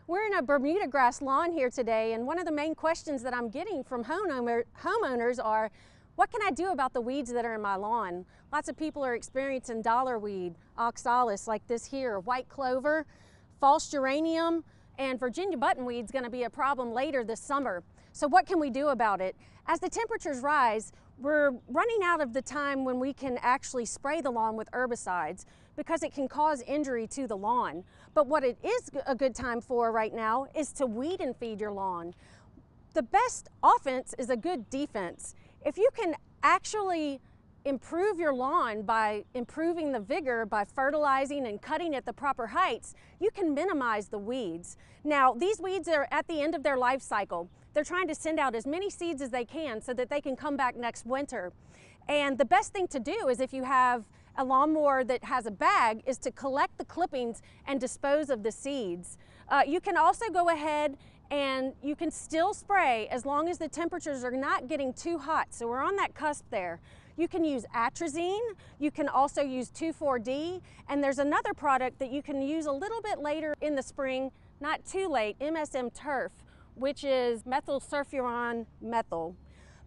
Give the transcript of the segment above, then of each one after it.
We're in a Bermuda grass lawn here today, and one of the main questions that I'm getting from homeowners are, what can I do about the weeds that are in my lawn? Lots of people are experiencing dollarweed, oxalis like this here, white clover, false geranium, and Virginia buttonweed's going to be a problem later this summer. So what can we do about it? As the temperatures rise, we're running out of the time when we can actually spray the lawn with herbicides because it can cause injury to the lawn. But what it is a good time for right now is to weed and feed your lawn. The best offense is a good defense. If you can actually improve your lawn by improving the vigor, by fertilizing and cutting at the proper heights, you can minimize the weeds. Now, these weeds are at the end of their life cycle. They're trying to send out as many seeds as they can so that they can come back next winter. And the best thing to do is, if you have a lawnmower that has a bag, is to collect the clippings and dispose of the seeds. You can also go ahead and you can still spray as long as the temperatures are not getting too hot. So we're on that cusp there. You can use atrazine, you can also use 2,4-D, and there's another product that you can use a little bit later in the spring, not too late, MSM turf, which is methyl sulfuron methyl.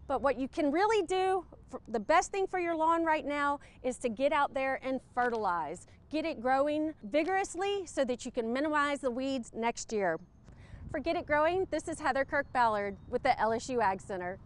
But what you can really do, the best thing for your lawn right now, is to get out there and fertilize. Get it growing vigorously so that you can minimize the weeds next year. For Get It Growing, this is Heather Kirk-Ballard with the LSU AgCenter.